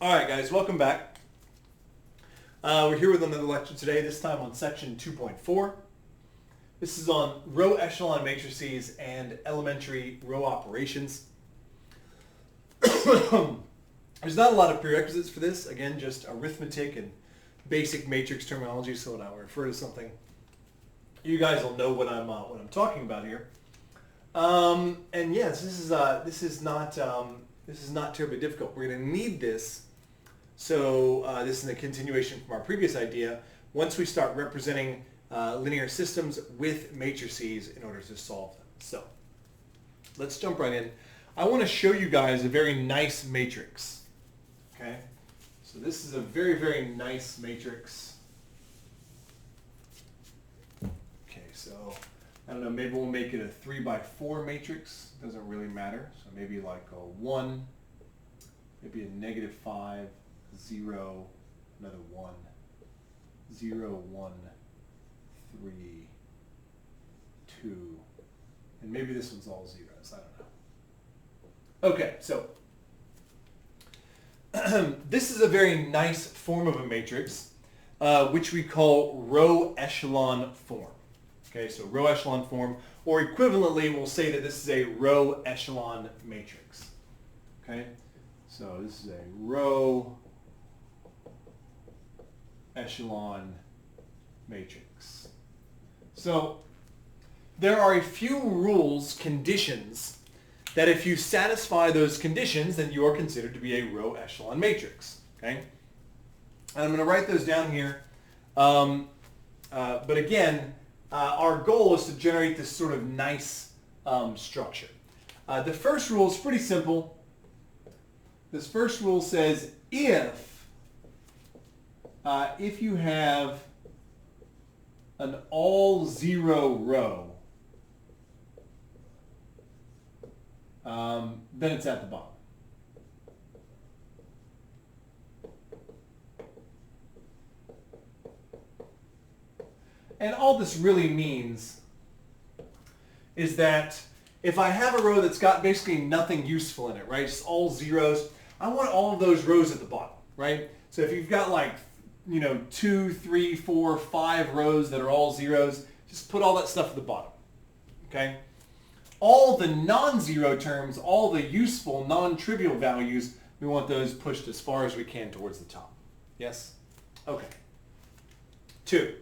All right, guys, welcome back. We're here with another lecture today, this time on section 2.4. This is on row echelon matrices and elementary row operations. There's not a lot of prerequisites for this. Again, just arithmetic and basic matrix terminology. So when I refer to something, you guys will know what I'm talking about here. And yes, this is not terribly difficult. We're going to need this. So this is a continuation from our previous idea. Once we start representing linear systems with matrices in order to solve them. So let's jump right in. I want to show you guys a very nice matrix. Okay, so this is a very, very nice matrix. Okay, so I don't know, maybe we'll make it a 3x4 matrix. Doesn't really matter. So maybe like a 1, maybe a -5, 0, another 1, 0, 1, 3, 2, and maybe this one's all zeros. I don't know. Okay, so this is a very nice form of a matrix, which we call row-echelon form. Okay, so row-echelon form, or equivalently, we'll say that this is a row-echelon matrix. Okay, so this is a row-echelon matrix. So there are a few rules, conditions, that if you satisfy those conditions, then you are considered to be a row-echelon matrix. Okay, and I'm going to write those down here. But again, our goal is to generate this sort of nice structure. The first rule is pretty simple. This first rule says if you have an all zero row, then it's at the bottom. And all this really means is that if I have a row that's got basically nothing useful in it, right, just all zeros, I want all of those rows at the bottom, right? So if you've got like, 2, 3, 4, 5 rows that are all zeros, just put all that stuff at the bottom, okay? All the non-zero terms, all the useful, non-trivial values, we want those pushed as far as we can towards the top. Yes? Okay. 2.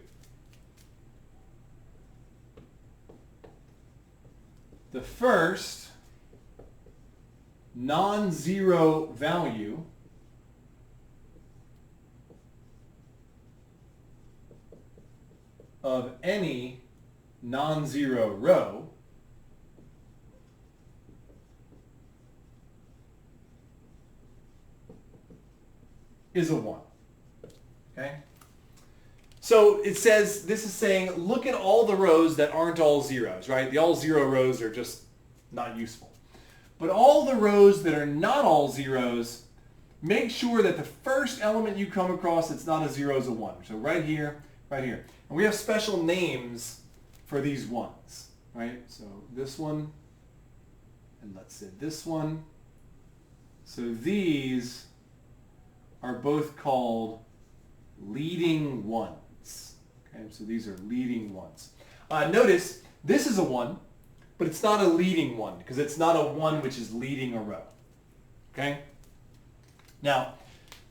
The first non-zero value of any non-zero row is a 1. Okay? So it says, this is saying, look at all the rows that aren't all zeros, right? The all zero rows are just not useful. But all the rows that are not all zeros, make sure that the first element you come across that's not a 0 is a 1. So right here, right here. And we have special names for these ones, right? So this one, and let's say this one. So these are both called leading ones. Okay, so these are leading ones. Notice this is a 1, but it's not a leading one because it's not a 1 which is leading a row. Okay? Now,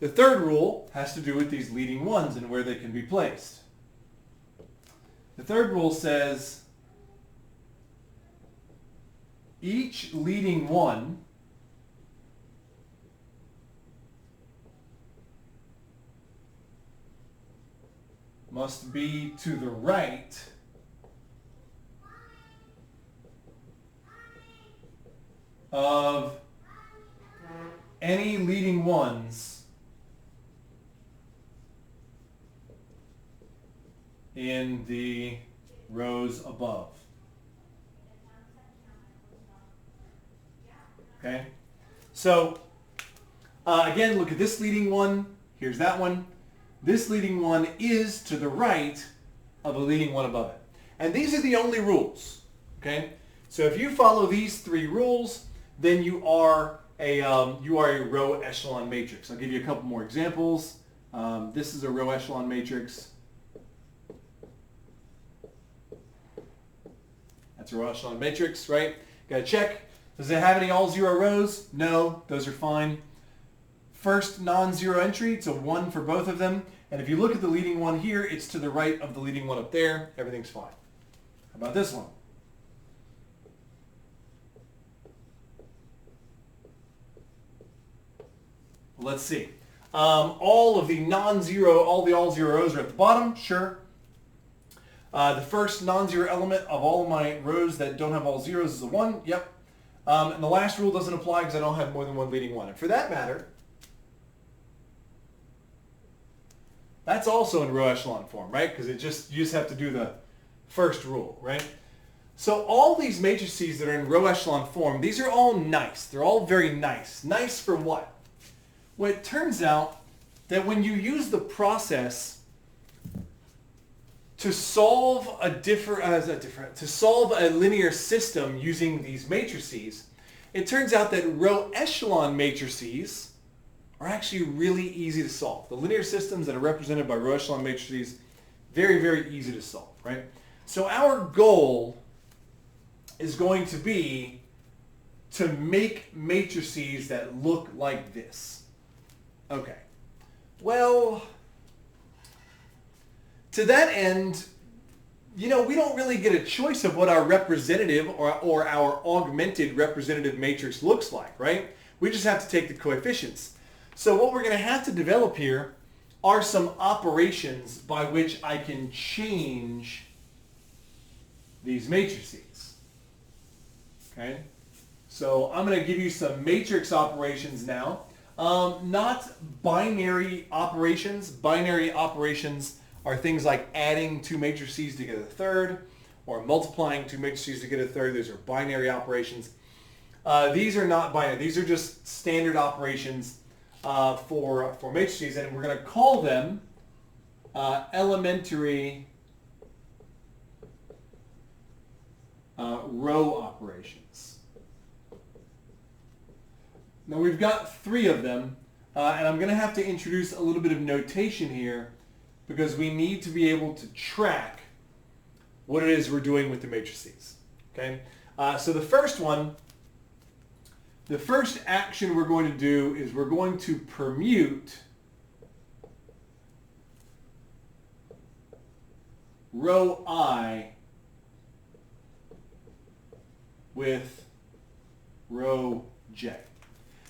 the third rule has to do with these leading ones and where they can be placed. The third rule says each leading one must be to the right of any leading ones in the rows above. Okay? So, again, look at this leading one. Here's that one. This leading one is to the right of a leading one above it. And these are the only rules. Okay? So if you follow these 3 rules, then you are you are a row echelon matrix. I'll give you a couple more examples. This is a row echelon matrix. That's a row echelon matrix, right? Got to check. Does it have any all zero rows? No, those are fine. First non-zero entry, it's a 1 for both of them. And if you look at the leading one here, it's to the right of the leading one up there. Everything's fine. How about this one? Let's see. All the all zero rows are at the bottom, sure. The first non-zero element of all of my rows that don't have all zeros is a 1, yep. And the last rule doesn't apply because I don't have more than one leading one. And for that matter, that's also in row echelon form, right? Because you just have to do the first rule, right? So all these matrices that are in row echelon form, these are all nice. They're all very nice. Nice for what? Well, it turns out that when you use the process to solve a linear system using these matrices, it turns out that row echelon matrices are actually really easy to solve. The linear systems that are represented by row echelon matrices, very, very easy to solve, right? So our goal is going to be to make matrices that look like this. Okay. Well, to that end, we don't really get a choice of what our representative or our augmented representative matrix looks like, right? We just have to take the coefficients. So what we're going to have to develop here are some operations by which I can change these matrices. Okay? So I'm going to give you some matrix operations now. Not binary operations. Binary operations are things like adding two matrices to get a third, or multiplying two matrices to get a third. These are binary operations. These are not binary. These are just standard operations for matrices, and we're going to call them elementary row operations. Now we've got 3 of them, and I'm going to have to introduce a little bit of notation here because we need to be able to track what it is we're doing with the matrices. Okay, so the first action we're going to do is we're going to permute row I with row J.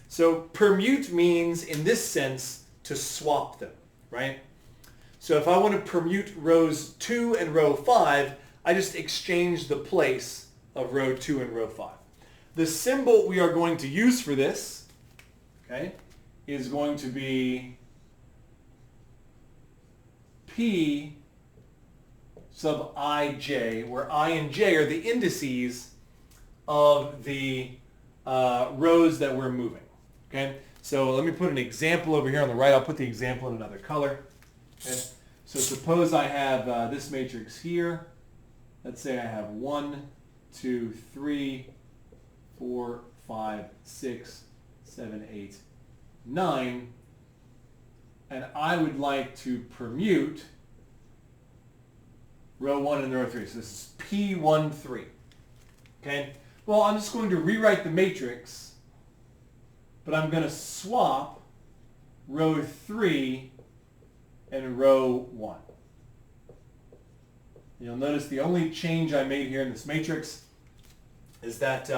So permute means, in this sense, to swap them, right? So if I want to permute rows 2 and row 5, I just exchange the place of row 2 and row 5. The symbol we are going to use for this, okay, is going to be P sub ij, where I and j are the indices of the rows that we're moving. Okay, so let me put an example over here on the right. I'll put the example in another color. Okay, so suppose I have this matrix here. Let's say I have 1, 2, 3, 4, 5, 6, 7, 8, 9, and I would like to permute row 1 and row 3. So this is P13. Okay? Well, I'm just going to rewrite the matrix, but I'm going to swap row 3 and row 1. You'll notice the only change I made here in this matrix is that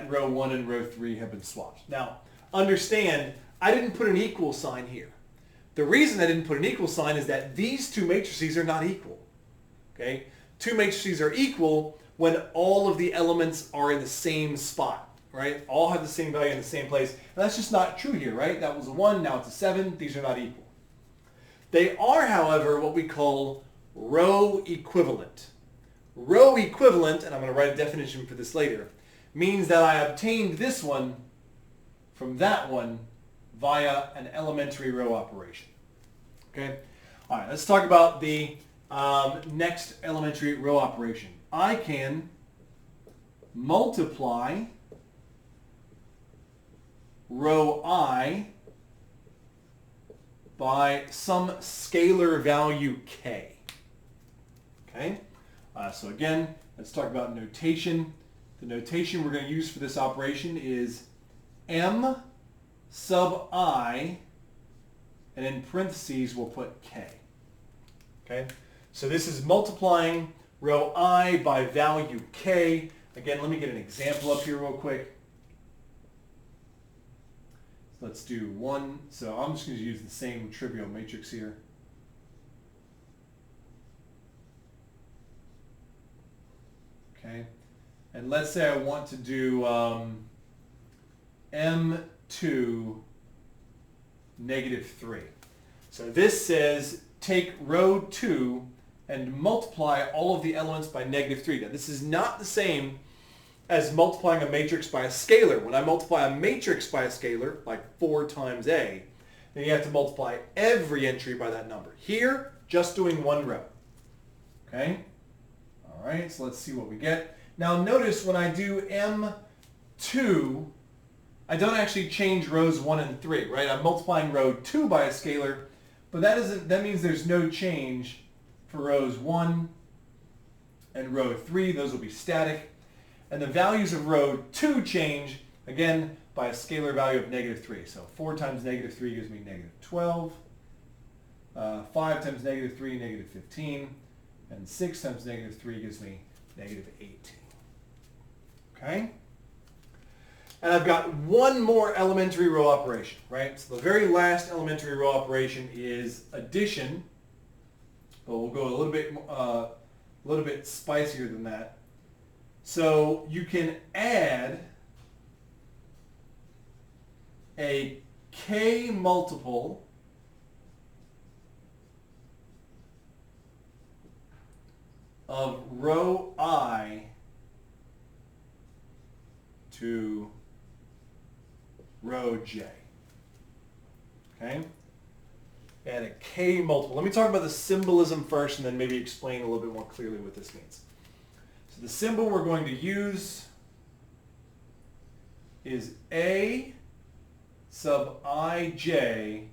row 1 and row 3 have been swapped. Now, understand, I didn't put an equal sign here. The reason I didn't put an equal sign is that these two matrices are not equal. Okay? Two matrices are equal when all of the elements are in the same spot, right? All have the same value in the same place. And that's just not true here, right? That was a 1, now it's a 7. These are not equal. They are, however, what we call row equivalent. Row equivalent, and I'm going to write a definition for this later, means that I obtained this one from that one via an elementary row operation. Okay? All right, let's talk about the next elementary row operation. I can multiply row I by some scalar value k. Okay? So again, let's talk about notation. The notation we're going to use for this operation is m sub I, and in parentheses we'll put k. Okay? So this is multiplying row I by value k. Again, let me get an example up here real quick. So let's do one. So I'm just going to use the same trivial matrix here. Okay. And let's say I want to do M2 negative 3. So this says take row 2 and multiply all of the elements by negative 3. Now this is not the same as multiplying a matrix by a scalar. When I multiply a matrix by a scalar, like 4 times A, then you have to multiply every entry by that number. Here, just doing one row. Okay? All right, so let's see what we get. Now notice when I do M2, I don't actually change rows 1 and 3, right? I'm multiplying row 2 by a scalar, but that means there's no change for rows 1 and row 3. Those will be static. And the values of row 2 change, again, by a scalar value of negative 3. So 4 times negative 3 gives me negative 12. 5 times negative 3, negative 15. And 6 times negative 3 gives me negative 18. Okay? And I've got one more elementary row operation, right? So the very last elementary row operation is addition, but we'll go a little bit spicier than that. So you can add a k multiple of row I to row j. Okay? Add a k multiple. Let me talk about the symbolism first and then maybe explain a little bit more clearly what this means. So the symbol we're going to use is A sub ij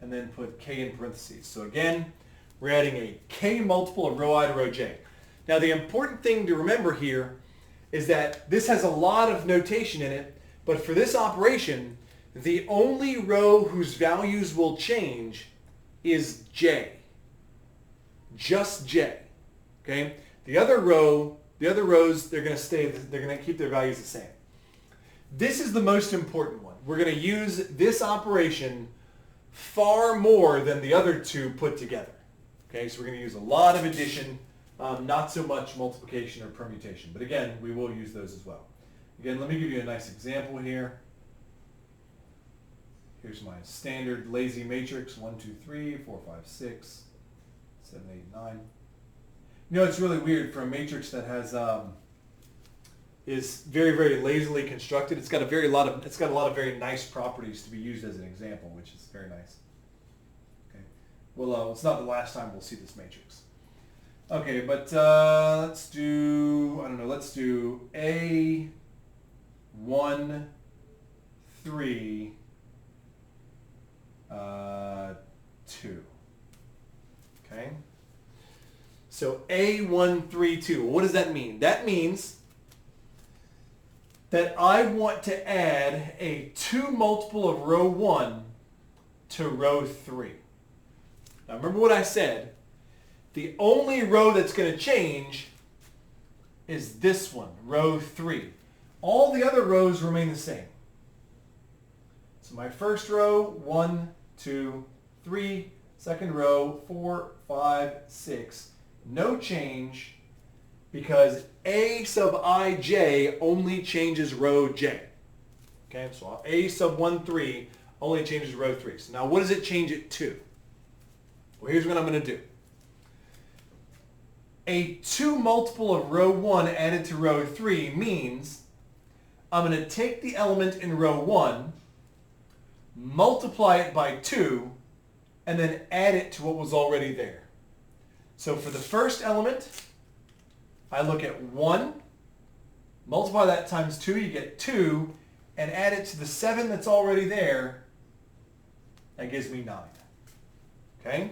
and then put k in parentheses. So again, we're adding a k multiple of row I to row j. Now the important thing to remember here is that this has a lot of notation in it, but for this operation, the only row whose values will change is j. Just j. Okay? The other rows, they're going to keep their values the same. This is the most important one. We're going to use this operation far more than the other two put together. Okay, so we're going to use a lot of addition, not so much multiplication or permutation. But again, we will use those as well. Again, let me give you a nice example here. Here's my standard lazy matrix, 1, 2, 3, 4, 5, 6, 7, 8, 9. You know, it's really weird for a matrix that has is very, very lazily constructed. It's got a lot of very nice properties to be used as an example, which is very nice. Okay. Well, it's not the last time we'll see this matrix. Okay, but let's do A 1, 3, 2. Okay. So A1, 3, 2. What does that mean? That means that I want to add a 2 multiple of row 1 to row 3. Now remember what I said. The only row that's going to change is this one, row 3. All the other rows remain the same. So my first row, 1, 2, 3. Second row, 4, 5, 6. No change because A sub ij only changes row j. Okay, so A sub 1, 3 only changes row 3. So now what does it change it to? Well, here's what I'm going to do. A 2 multiple of row 1 added to row 3 means I'm going to take the element in row 1, multiply it by 2, and then add it to what was already there. So for the first element, I look at 1, multiply that times 2, you get 2, and add it to the 7 that's already there, that gives me 9. Okay?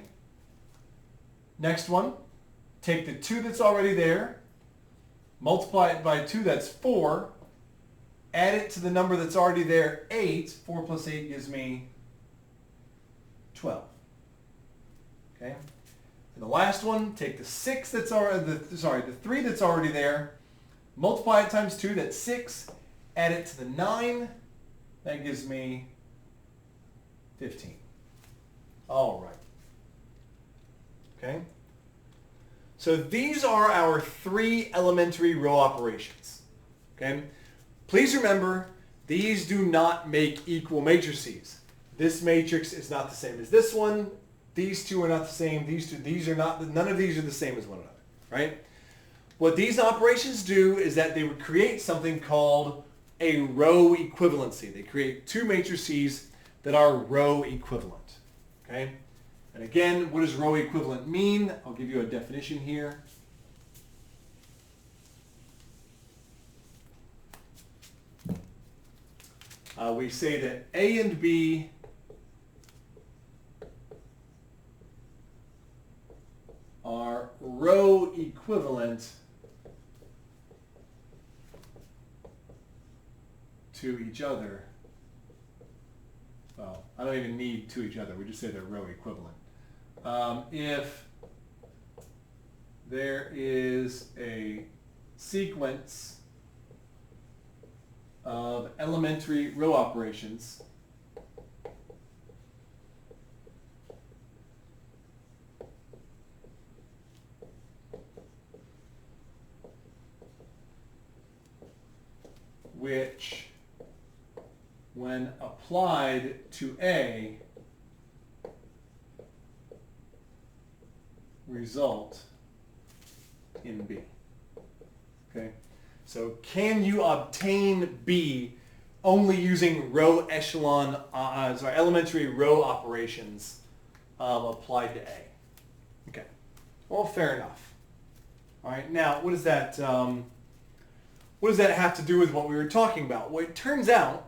Next one, take the 2 that's already there, multiply it by 2, that's 4, add it to the number that's already there, 8. 4 plus 8 gives me 12. Okay? And the last one, take the 6 that's already, the 3 that's already there, multiply it times 2, that's 6, add it to the 9, that gives me 15. All right. Okay? So these are our 3 elementary row operations. Okay? Please remember, these do not make equal matrices. This matrix is not the same as this one. These two are not the same. These are not, none of these are the same as one another, right? What these operations do is that they would create something called a row equivalency. They create 2 matrices that are row equivalent, okay? And again, what does row equivalent mean? I'll give you a definition here. We say that A and B are row equivalent to each other. Well, I don't even need to each other. We just say they're row equivalent. If there is a sequence of elementary row operations which, when applied to A, result in B. Okay? So can you obtain B only using elementary row operations applied to A? Okay. Well, fair enough. All right. Now, what does that have to do with what we were talking about? Well, it turns out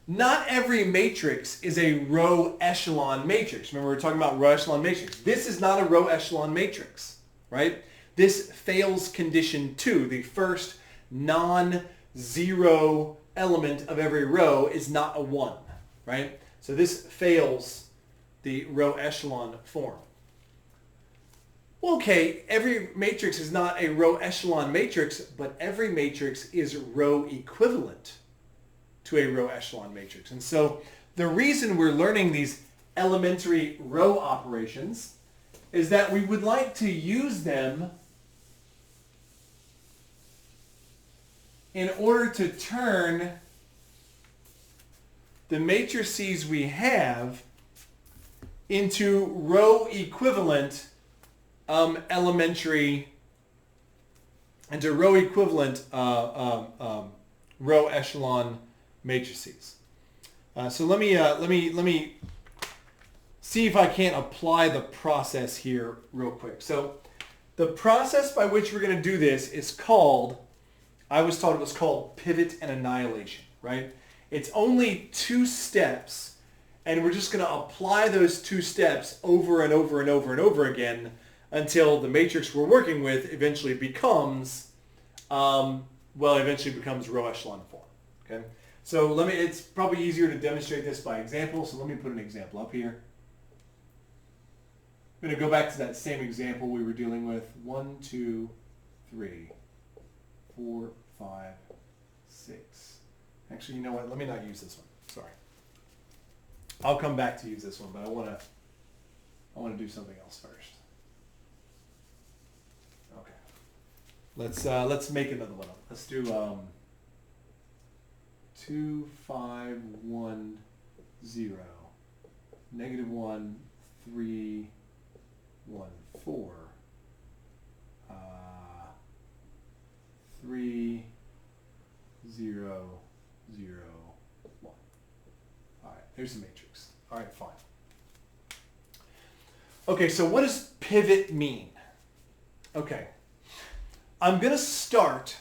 not every matrix is a row echelon matrix. Remember, we were talking about row echelon matrix. This is not a row echelon matrix, right? This fails condition 2. The first non-zero element of every row is not a 1, right? So this fails the row echelon form. Well, okay, every matrix is not a row echelon matrix, but every matrix is row equivalent to a row echelon matrix. And so the reason we're learning these elementary row operations is that we would like to use them in order to turn the matrices we have into row equivalent row echelon matrices. So let me see if I can't apply the process here real quick. So the process by which we're going to do this is called, I was taught it was called pivot and annihilation, right? It's only 2 steps, and we're just going to apply those 2 steps over and over and over and over again until the matrix we're working with eventually becomes row echelon form. Okay, so it's probably easier to demonstrate this by example. So let me put an example up here. I'm going to go back to that same example we were dealing with. 1, 2, 3, 4, 5, 6. Actually, you know what? Let me not use this one. Sorry. I'll come back to use this one, but I want to do something else first. Okay. Let's make another one up. Let's do 2, 5, 1, 0, -1, 3, 1, 4, 3, 0, 0, 1. All right, there's the matrix. All right, fine. Okay, so what does pivot mean? Okay, I'm going to start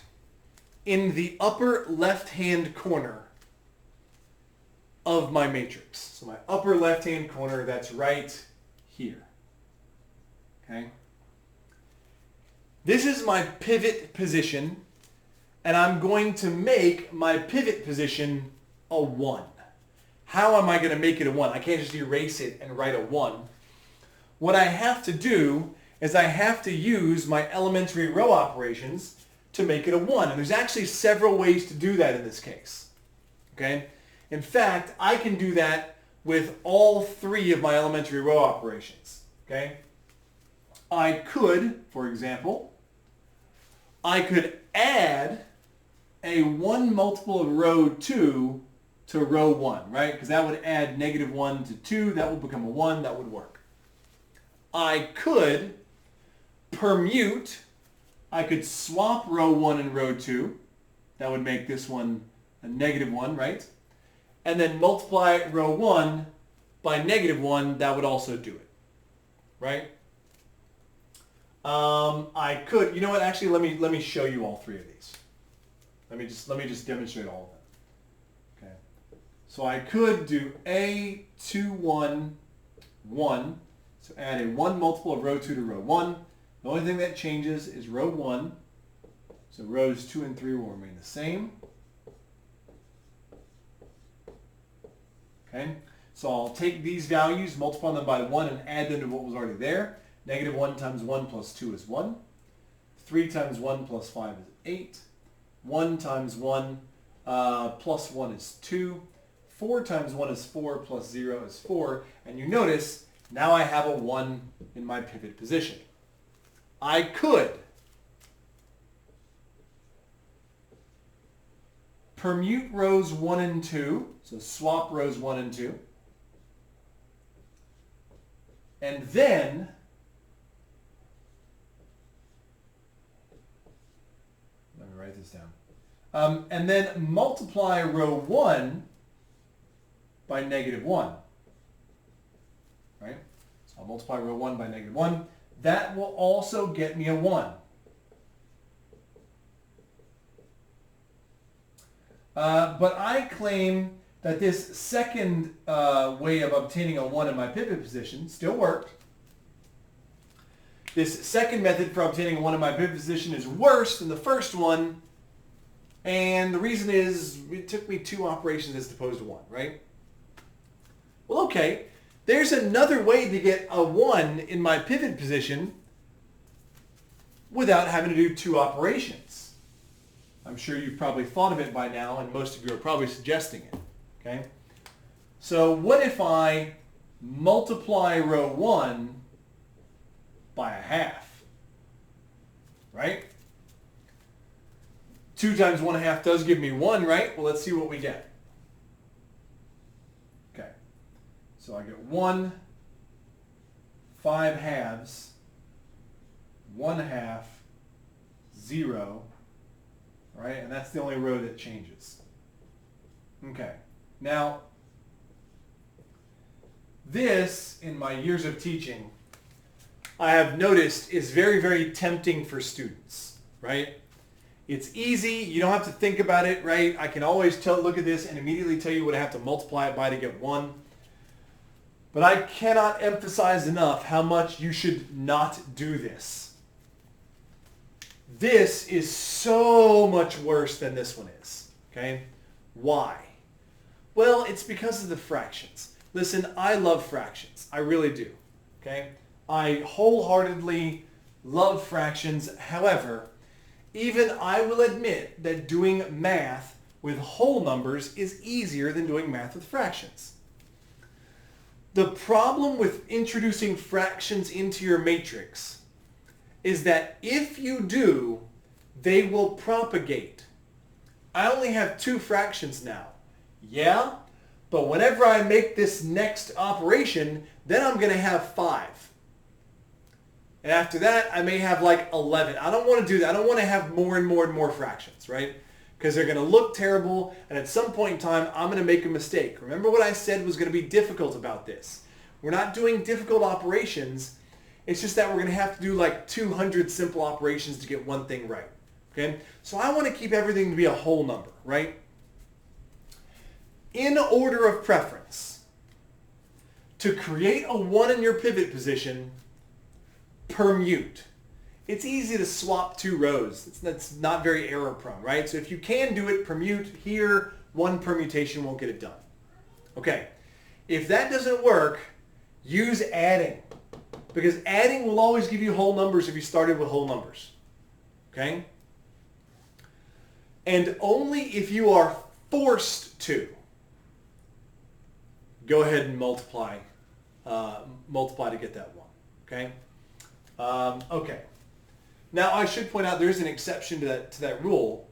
in the upper left-hand corner of my matrix. So my upper left-hand corner, that's right here. Okay? This is my pivot position, and I'm going to make my pivot position a 1. How am I going to make it a 1? I can't just erase it and write a 1. What I have to do is I have to use my elementary row operations to make it a 1. And there's actually several ways to do that in this case. Okay? In fact, I can do that with all 3 of my elementary row operations. Okay? I could, for example, I could add a 1 multiple of row 2 to row 1, right? Because that would add -1 to 2. That would become a 1. That would work. I could permute. I could swap row 1 and row 2. That would make this one a -1, right? And then multiply row 1 by -1. That would also do it, right? I could, you know what, actually let me show you all 3 of these. Let me just demonstrate all of them. Okay. So I could do A 2 1 1. So add a 1 multiple of row 2 to row 1. The only thing that changes is row 1. So rows 2 and 3 will remain the same. Okay. So I'll take these values, multiply them by 1, and add them to what was already there. -1 times 1 plus 2 is 1. 3 times 1 plus 5 is 8. 1 times 1 plus 1 is 2. 4 times 1 is 4 plus 0 is 4. And you notice now I have a 1 in my pivot position. I could permute rows 1 and 2. So swap rows 1 and 2. And then write this down. And then multiply row 1 by -1. Right? So I'll multiply row 1 by -1. That will also get me a 1. But I claim that this second way of obtaining a 1 in my pivot position still worked. This second method for obtaining a 1 in my pivot position is worse than the first one, and the reason is it took me 2 operations as opposed to 1, right? Well, okay, there's another way to get a 1 in my pivot position without having to do 2 operations. I'm sure you've probably thought of it by now, and most of you are probably suggesting it, okay? So what if I multiply row 1 by a half, right? 2 times 1/2 does give me 1, right? Well, let's see what we get. Okay, so I get 1, 5 halves, 1/2, 0, right? And that's the only row that changes. Okay, now this, in my years of teaching, I have noticed is very, very tempting for students, right? It's easy. You don't have to think about it, right? I can always look at this and immediately tell you what I have to multiply it by to get 1. But I cannot emphasize enough how much you should not do this. This is so much worse than this one is, okay? Why? Well, it's because of the fractions. Listen, I love fractions. I really do, okay? I wholeheartedly love fractions. However, even I will admit that doing math with whole numbers is easier than doing math with fractions. The problem with introducing fractions into your matrix is that if you do, they will propagate. I only have 2 fractions now. Yeah, but whenever I make this next operation, then I'm going to have 5. And after that, I may have like 11. I don't want to do that. I don't want to have more and more and more fractions, right? Because they're going to look terrible, and at some point in time, I'm going to make a mistake. Remember what I said was going to be difficult about this. We're not doing difficult operations. It's just that we're going to have to do like 200 simple operations to get one thing right, Okay? So I want to keep everything to be a whole number, right? In order of preference, to create a 1 in your pivot position, permute. It's easy to swap 2 rows. That's not very error prone, right? So if you can do it, permute here, 1 permutation won't get it done. Okay, if that doesn't work, use adding, because adding will always give you whole numbers if you started with whole numbers. Okay? And only if you are forced to, go ahead and multiply to get that 1. Okay? Okay. Now I should point out there is an exception to that rule.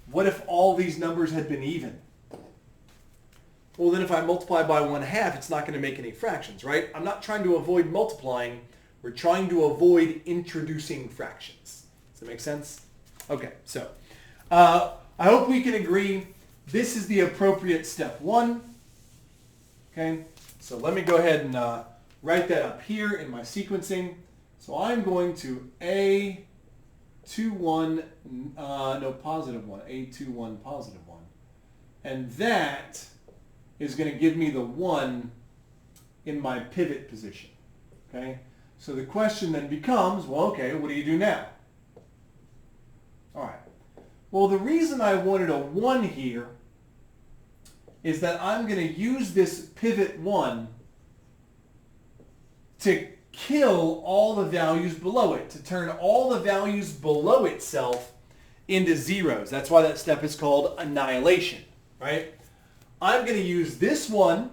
What if all these numbers had been even? Well, then if I multiply by 1/2, it's not going to make any fractions, right? I'm not trying to avoid multiplying. We're trying to avoid introducing fractions. Does that make sense? Okay, so I hope we can agree this is the appropriate step 1. Okay, so let me go ahead and write that up here in my sequencing. So I'm going to A21, positive 1, A21, positive 1. And that is going to give me the 1 in my pivot position. Okay, so the question then becomes, well, okay, what do you do now? All right. Well, the reason I wanted a 1 here is that I'm going to use this pivot 1 to kill all the values below it, to turn all the values below itself into zeros. That's why that step is called annihilation, right? I'm going to use this 1,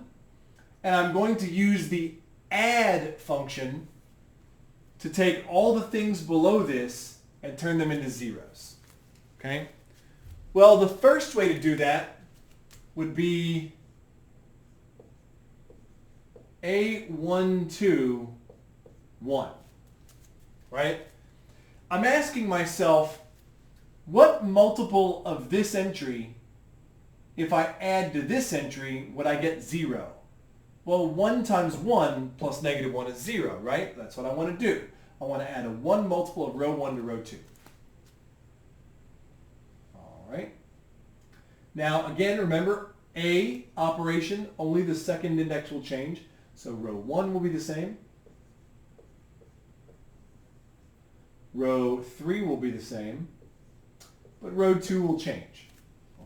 and I'm going to use the add function to take all the things below this and turn them into zeros. Okay? Well, the first way to do that would be A1, 1, right? I'm asking myself, what multiple of this entry, if I add to this entry, would I get 0? Well, 1 times 1 plus negative 1 is 0, right? That's what I want to do. I want to add a 1 multiple of row 1 to row 2. All right. Now, again, remember, A operation, only the second index will change. So row 1 will be the same. Row 3 will be the same, but row 2 will change.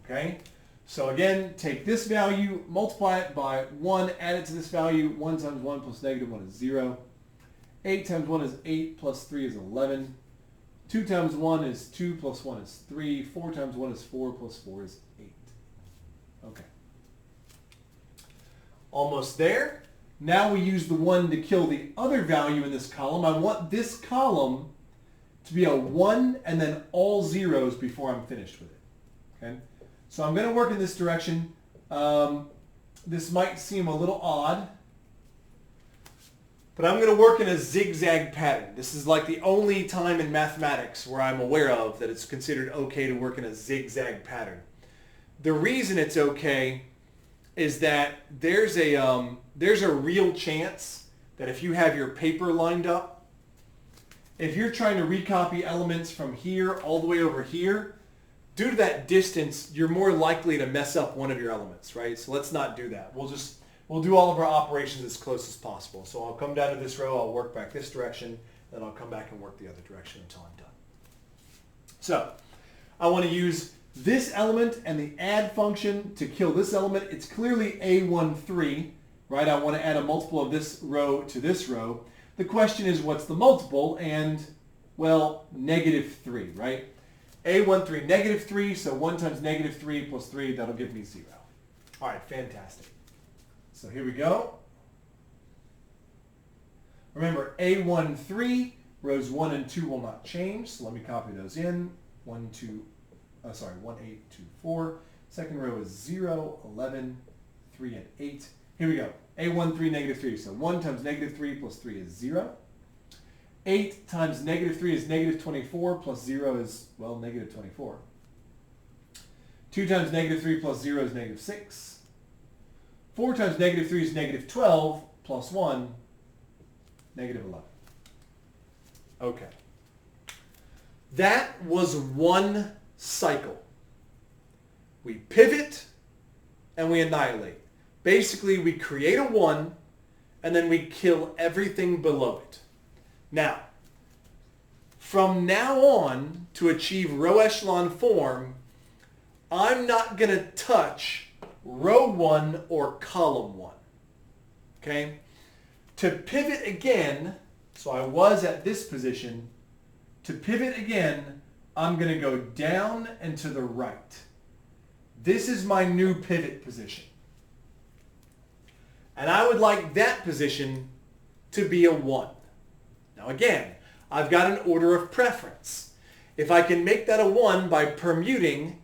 Okay? So again, take this value, multiply it by 1, add it to this value. 1 times 1 plus negative 1 is 0. 8 times 1 is 8 plus 3 is 11. 2 times 1 is 2 plus 1 is 3. 4 times 1 is 4 plus 4 is 8. Okay. Almost there. Now we use the 1 to kill the other value in this column. I want this column to be a 1 and then all zeros before I'm finished with it. Okay? So I'm going to work in this direction. This might seem a little odd, but I'm going to work in a zigzag pattern. This is like the only time in mathematics where I'm aware of that it's considered okay to work in a zigzag pattern. The reason it's okay is that there's a real chance that if you have your paper lined up, if you're trying to recopy elements from here all the way over here, due to that distance, you're more likely to mess up one of your elements, right? So let's not do that. We'll do all of our operations as close as possible. So I'll come down to this row, I'll work back this direction, then I'll come back and work the other direction until I'm done. So I want to use this element and the add function to kill this element. It's clearly A13, right? I want to add a multiple of this row to this row. The question is, what's the multiple? And, well, -3, right? A13, -3, so 1 times -3 plus 3, that'll give me 0. All right, fantastic. So here we go. Remember, A13, rows 1 and 2 will not change, so let me copy those in. 1, 8, 2, 4. Second row is 0, 11, 3, and 8. Here we go. A13, -3. So 1 times -3 plus 3 is 0. 8 times -3 is -24 plus 0 is, well, -24. 2 times -3 plus 0 is -6. 4 times -3 is -12 plus 1, -11. Okay. That was one cycle. We pivot and we annihilate. Basically, we create a 1 and then we kill everything below it. Now, from now on, to achieve row echelon form, I'm not going to touch row 1 or column 1. Okay? To pivot again, so I was at this position, to pivot again, I'm going to go down and to the right. This is my new pivot position. And I would like that position to be a 1. Now again, I've got an order of preference. If I can make that a 1 by permuting,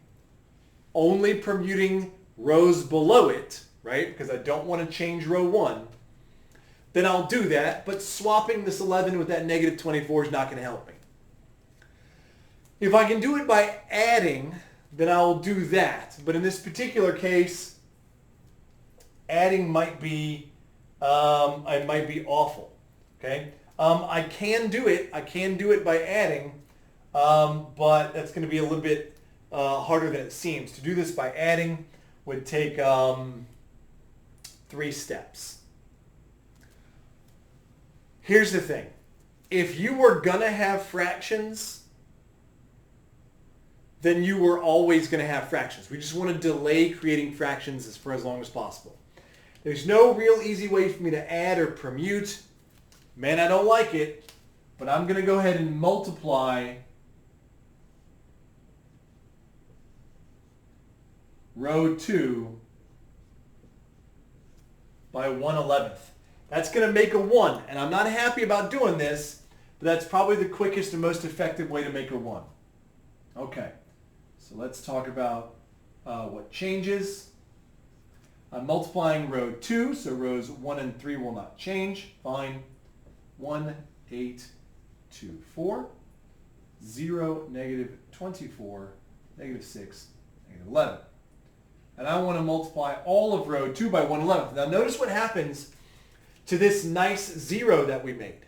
only permuting rows below it, right? Because I don't want to change row 1, then I'll do that. But swapping this 11 with that negative 24 is not going to help me. If I can do it by adding, then I'll do that. But in this particular case, adding might be awful. Okay, I can do it. I can do it by adding, but that's going to be a little bit harder than it seems. To do this by adding would take 3 steps. Here's the thing: if you were gonna have fractions, then you were always going to have fractions. We just want to delay creating fractions for as long as possible. There's no real easy way for me to add or permute. Man, I don't like it, but I'm going to go ahead and multiply row 2 by 1/11. That's going to make a 1, and I'm not happy about doing this, but that's probably the quickest and most effective way to make a 1. Okay. So let's talk about what changes. I'm multiplying row 2, so rows 1 and 3 will not change. Fine. 1, 8, 2, 4, 0, negative 24, negative 6, negative 11. And I want to multiply all of row 2 by 1/11. Now notice what happens to this nice 0 that we made.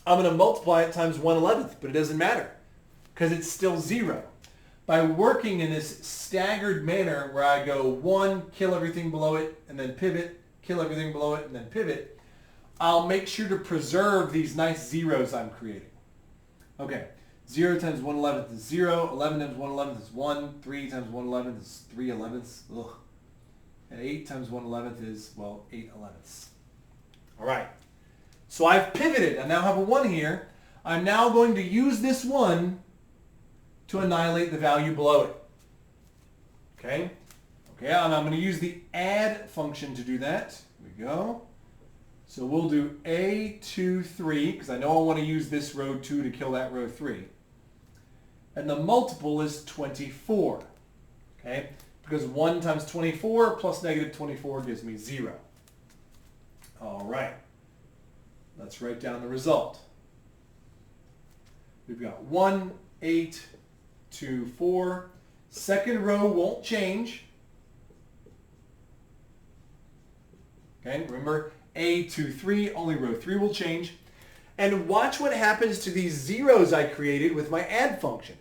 I'm going to multiply it times 1/11, but it doesn't matter because it's still 0. By working in this staggered manner where I go 1, kill everything below it, and then pivot, kill everything below it, and then pivot, I'll make sure to preserve these nice zeros I'm creating. Okay, 0 times 1/11 is 0, 11 times 1/11 is 1, 3 times 1/11 is 3/11. Ugh. And 8 times 1/11 is, well, 8/11. All right, so I've pivoted. I now have a 1 here. I'm now going to use this 1 to annihilate the value below it. Okay? Okay, and I'm going to use the add function to do that. Here we go. So we'll do A2, 3, because I know I want to use this row 2 to kill that row 3. And the multiple is 24. Okay? Because 1 times 24 plus negative 24 gives me 0. All right. Let's write down the result. We've got 1, 8, 2, 4. Second row won't change. Okay, remember A2, 3, only row 3 will change. And watch what happens to these zeros I created with my add function.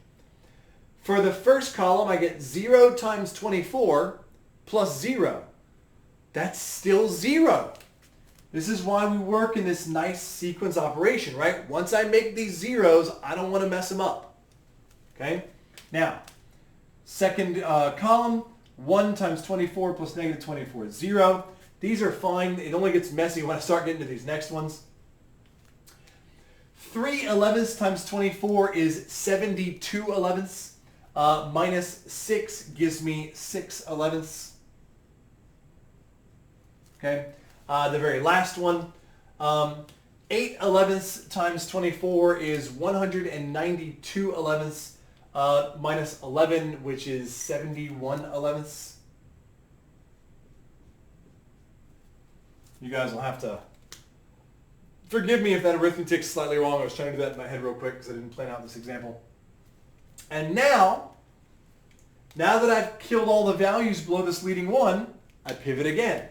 For the first column, I get 0 times 24 plus 0. That's still 0. This is why we work in this nice sequence operation, right? Once I make these zeros, I don't want to mess them up. Okay? Now, second column, 1 times 24 plus negative 24 is 0. These are fine. It only gets messy when I start getting to these next ones. 3/11 times 24 is 72/11. Minus 6 gives me 6/11. Okay? The very last one. 8/11 times 24 is 192/11. Minus 11, which is 71/11. You guys will have to forgive me if that arithmetic's slightly wrong. I was trying to do that in my head real quick because I didn't plan out this example. And now that I've killed all the values below this leading 1, I pivot again.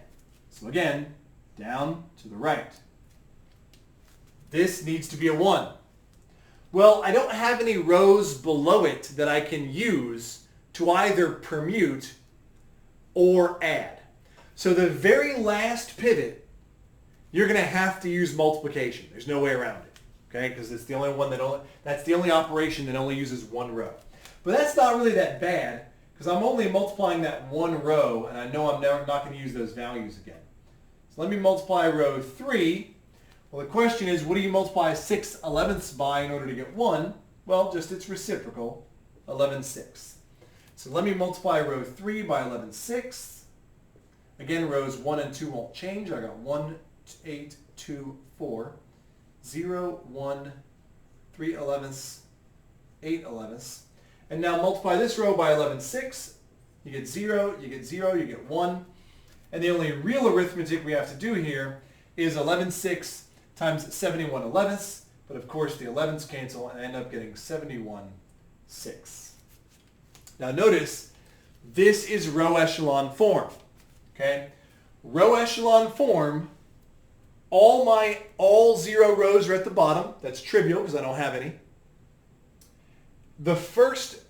So again, down to the right. This needs to be a 1. Well, I don't have any rows below it that I can use to either permute or add. So the very last pivot, you're going to have to use multiplication. There's no way around it, okay? Because it's the only one that's the only operation that only uses one row. But that's not really that bad because I'm only multiplying that one row, and I know I'm never not going to use those values again. So let me multiply row 3. Well, the question is, what do you multiply 6/11ths by in order to get 1? Well, just its reciprocal, 11/6. So let me multiply row 3 by 11/6. Again, rows 1 and 2 won't change. I got 1, 8, 2, 4, 0, 1, 3/11ths, 8/11ths. And now multiply this row by 11/6. You get 0, you get 0, you get 1. And the only real arithmetic we have to do here is 11/6 times 71/11ths. But of course the 11ths cancel and I end up getting 71/6. Now notice, this is row echelon form. Okay? Row echelon form, all 0 rows are at the bottom. That's trivial because I don't have any. The first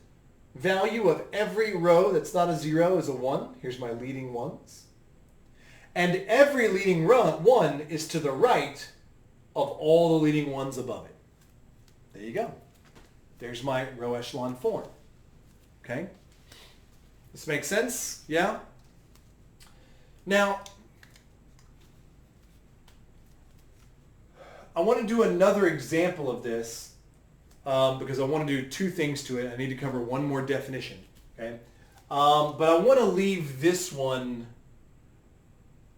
value of every row that's not a 0 is a 1. Here's my leading ones. And every leading 1 is to the right of all the leading ones above it. There you go. There's my row echelon form. Okay? This makes sense? Yeah? Now, I want to do another example of this because I want to do 2 things to it. I need to cover one more definition. Okay? But I want to leave this one.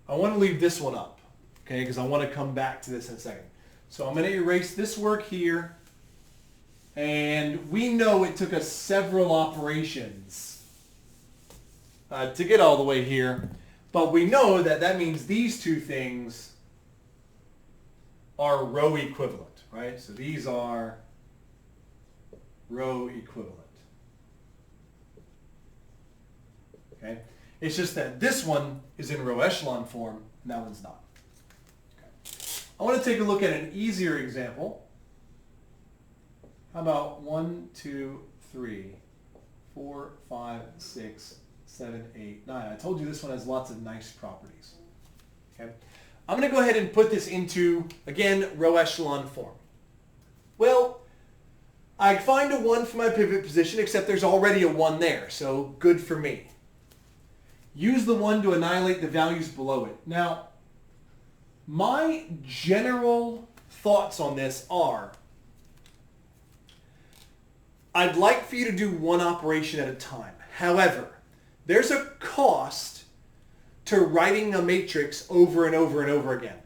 I want to leave this one up. Okay? Because I want to come back to this in a second. So I'm going to erase this work here. And we know it took us several operations to get all the way here. But we know that that means these 2 things are row equivalent, right? So these are row equivalent. Okay? It's just that this one is in row echelon form and that one's not. Okay. I want to take a look at an easier example. How about 1, 2, 3, 4, 5, 6, 7, 8, 9. I told you this one has lots of nice properties. Okay? I'm going to go ahead and put this into, again, row echelon form. Well, I find a 1 for my pivot position, except there's already a 1 there, so good for me. Use the 1 to annihilate the values below it. Now, my general thoughts on this are, I'd like for you to do one operation at a time. However, there's a cost to writing a matrix over and over and over again.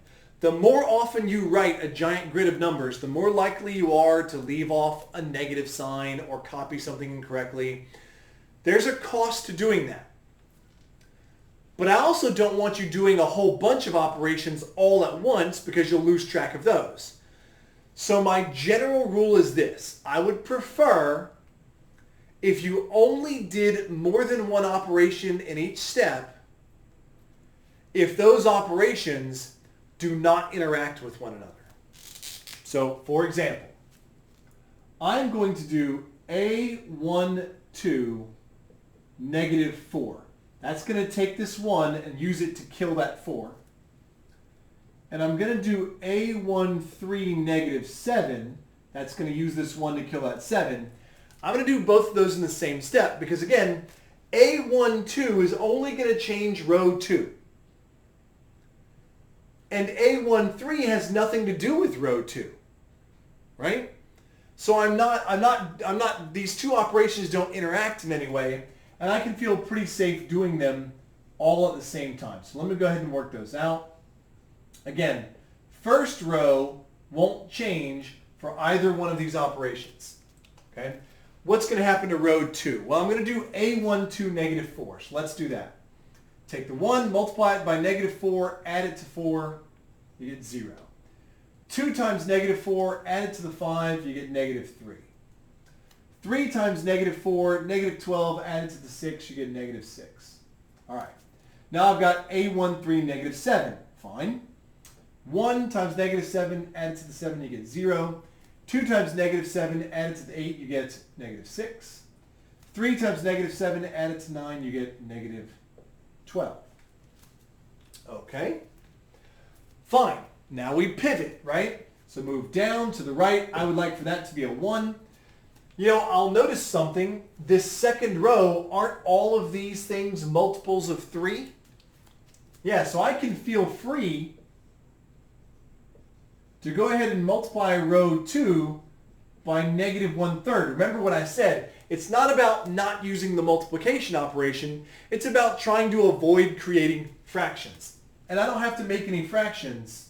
The more often you write a giant grid of numbers, the more likely you are to leave off a negative sign or copy something incorrectly. There's a cost to doing that. But I also don't want you doing a whole bunch of operations all at once because you'll lose track of those. So my general rule is this. I would prefer if you only did more than one operation in each step, if those operations do not interact with one another. So, for example, I'm going to do A12 negative 4. That's going to take this 1 and use it to kill that 4. And I'm going to do A13 negative 7. That's going to use this 1 to kill that 7. I'm going to do both of those in the same step because, again, A12 is only going to change row 2. And A13 has nothing to do with row 2, right? So these 2 operations don't interact in any way, and I can feel pretty safe doing them all at the same time. So let me go ahead and work those out. Again, first row won't change for either one of these operations, okay? What's going to happen to row 2? Well, I'm going to do A12 negative 4, so let's do that. Take the 1, multiply it by negative 4, add it to 4, you get 0. 2 times negative 4, add it to the 5, you get negative 3. 3 times negative 4, negative 12, add it to the 6, you get negative 6. All right. Now I've got A13 negative 7. Fine. 1 times negative 7, add it to the 7, you get 0. 2 times negative 7 added to the 8, you get negative 6. 3 times negative 7 added to 9, you get negative 12. Okay. Fine. Now we pivot, right? So move down to the right. I would like for that to be a 1. You know, I'll notice something. This second row, aren't all of these things multiples of 3? Yeah, so I can feel free to go ahead and multiply row 2 by negative 1/3. Remember what I said. It's not about not using the multiplication operation. It's about trying to avoid creating fractions. And I don't have to make any fractions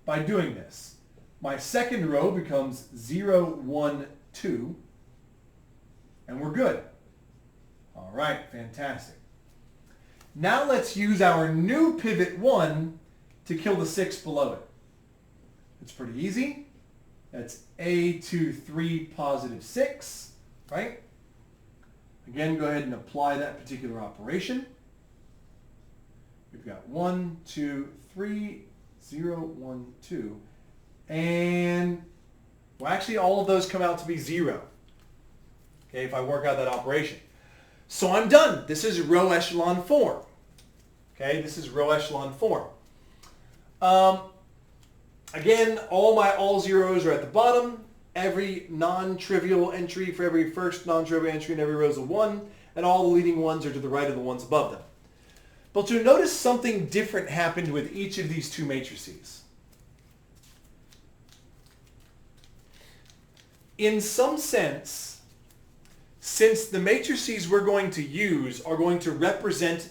by doing this. My second row becomes 0, 1, 2. And we're good. All right, fantastic. Now let's use our new pivot 1 to kill the 6 below it. It's pretty easy. That's A23 positive 6, right? Again, go ahead and apply that particular operation. We've got 1, 2, 3, 0, 1, 2. And, well, actually, all of those come out to be 0. Okay, if I work out that operation. So I'm done. This is row echelon form. Okay, this is row echelon form. Again, all zeros are at the bottom. Every non-trivial entry for every first non-trivial entry in every row is a 1, and all the leading ones are to the right of the ones above them. But you'll notice something different happened with each of these two matrices. In some sense, since the matrices we're going to use are going to represent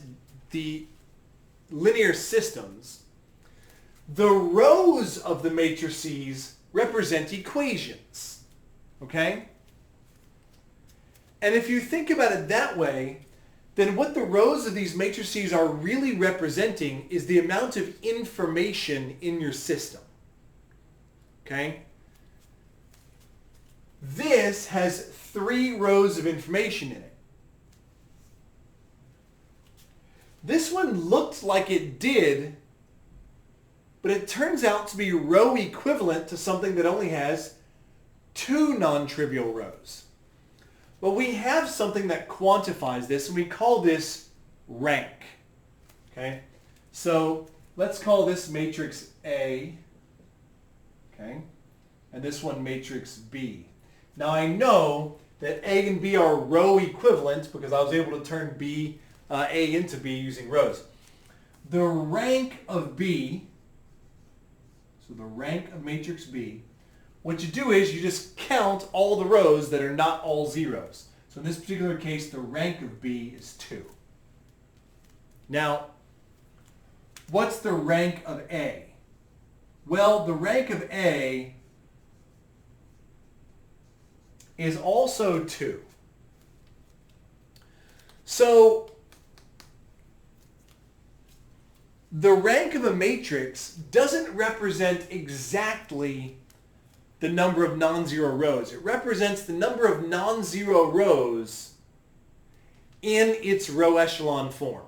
the linear systems, the rows of the matrices represent equations. Okay? And if you think about it that way, then what the rows of these matrices are really representing is the amount of information in your system. Okay? This has 3 rows of information in it. This one looked like it did, but it turns out to be row equivalent to something that only has 2 non-trivial rows. Well, we have something that quantifies this, and we call this rank. Okay? So let's call this matrix A, okay, and this one matrix B. Now I know that A and B are row equivalent because I was able to turn A into B using rows. The rank of B, so the rank of matrix B, what you do is you just count all the rows that are not all zeros. So in this particular case, the rank of B is 2. Now, what's the rank of A? Well, the rank of A is also 2. So the rank of a matrix doesn't represent exactly the number of non-zero rows. It represents the number of non-zero rows in its row echelon form.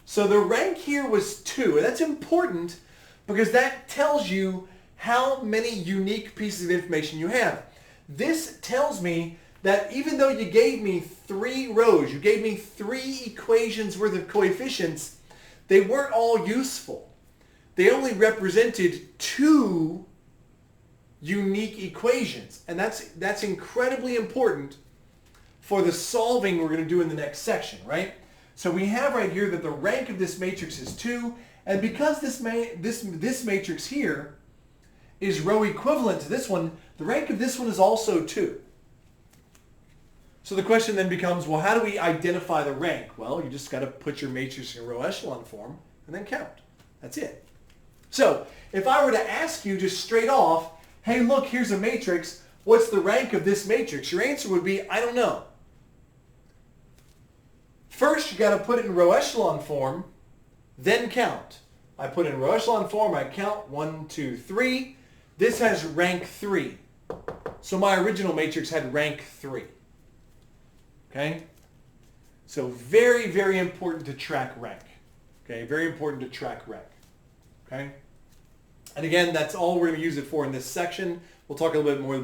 So the rank here was 2, and that's important because that tells you how many unique pieces of information you have. This tells me that even though you gave me 3 rows, you gave me 3 equations worth of coefficients, they weren't all useful. They only represented 2 unique equations. And that's incredibly important for the solving we're going to do in the next section, right? So we have right here that the rank of this matrix is 2, and because this matrix here is row equivalent to this one, the rank of this one is also 2. So the question then becomes, well, how do we identify the rank? Well, you just got to put your matrix in row echelon form and then count. That's it. So if I were to ask you just straight off, hey, look, here's a matrix. What's the rank of this matrix? Your answer would be, I don't know. First, you got to put it in row echelon form, then count. I put it in row echelon form, I count 1, 2, 3. This has rank 3. So my original matrix had rank 3. Okay? So very, very important to track rank. Okay? Very important to track rank. Okay? And again, that's all we're going to use it for in this section. We'll talk a little bit more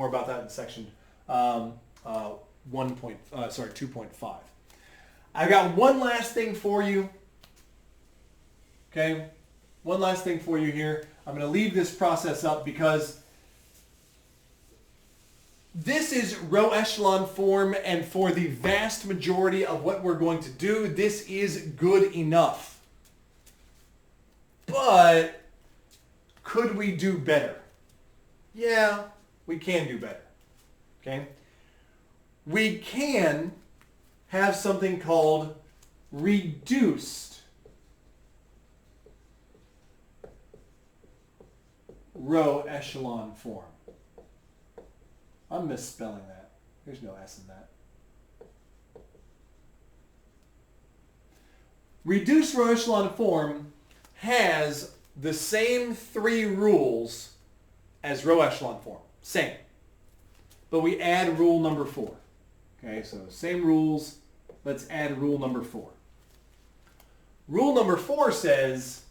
about that in section 2.5. I've got one last thing for you. Okay, one last thing for you here. I'm going to leave this process up because this is row echelon form, and for the vast majority of what we're going to do, this is good enough. But could we do better? Yeah, we can do better. Okay? We can have something called reduced row echelon form. I'm misspelling that. There's no S in that. Reduced row echelon form has the same 3 rules as row echelon form. Same. But we add rule number 4. Okay, so same rules. Let's add rule number 4. Rule number 4 says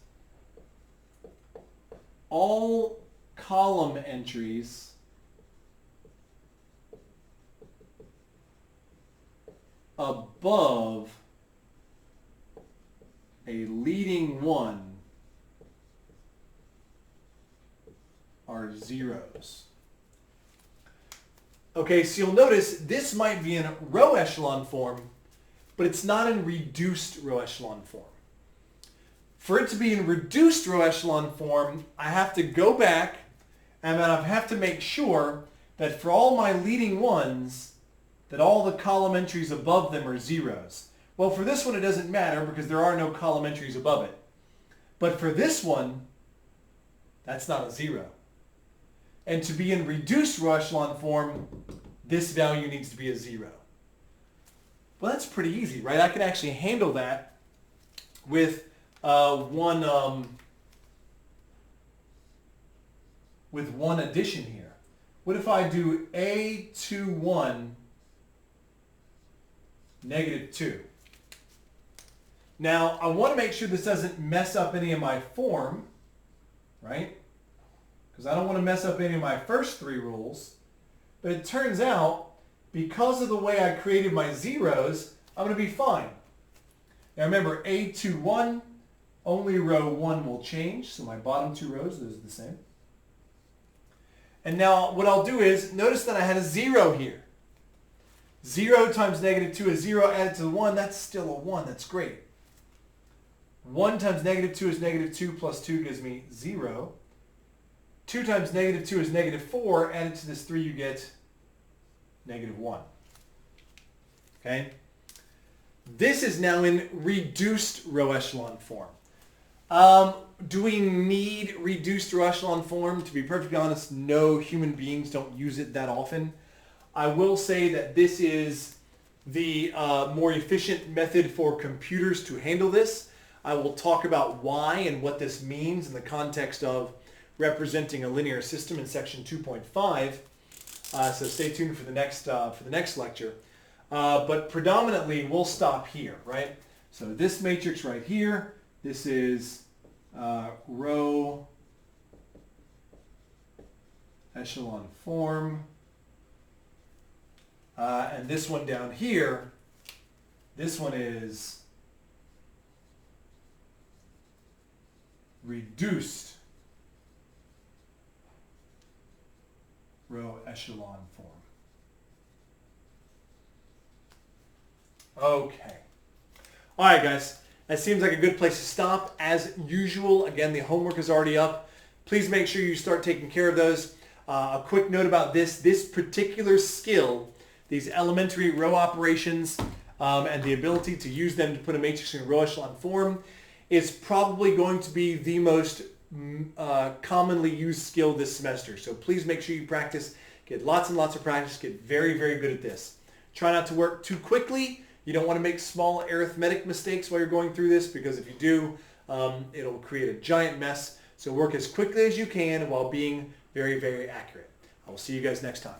all column entries above a leading 1 are zeros. Okay, so you'll notice this might be in row echelon form, but it's not in reduced row echelon form. For it to be in reduced row echelon form, I have to go back and then I have to make sure that for all my leading 1s, that all the column entries above them are zeros. Well, for this one it doesn't matter because there are no column entries above it. But for this one, that's not a 0. And to be in reduced row echelon form, this value needs to be a 0. Well, that's pretty easy, right? I can actually handle that with one addition here. What if I do A21 -2? Now, I want to make sure this doesn't mess up any of my form, right? Because I don't want to mess up any of my first 3 rules. But it turns out, because of the way I created my zeros, I'm going to be fine. Now remember, A21, only row 1 will change, so my bottom 2 rows, those are the same. And now what I'll do is, notice that I had a 0 here. 0 times -2 is 0 added to the 1, that's still a 1, that's great. 1 times -2 is -2 plus 2 gives me 0. 2 times -2 is -4. Added to this 3, you get -1. Okay? This is now in reduced row echelon form. Do we need reduced row echelon form? To be perfectly honest, no, human beings don't use it that often. I will say that this is the more efficient method for computers to handle this. I will talk about why and what this means in the context of representing a linear system in section 2.5. So stay tuned for the next lecture. But predominantly, we'll stop here, right? So this matrix right here, this is row echelon form. And this one down here, this one is reduced row echelon form. Okay. All right, guys. That seems like a good place to stop. As usual, again, the homework is already up. Please make sure you start taking care of those. A quick note about this particular skill, these elementary row operations, and the ability to use them to put a matrix in row echelon form is probably going to be the most commonly used skill this semester. So please make sure you practice, get lots and lots of practice, get very, very good at this. Try not to work too quickly. You don't want to make small arithmetic mistakes while you're going through this, because if you do, it'll create a giant mess. So work as quickly as you can while being very, very accurate. I will see you guys next time.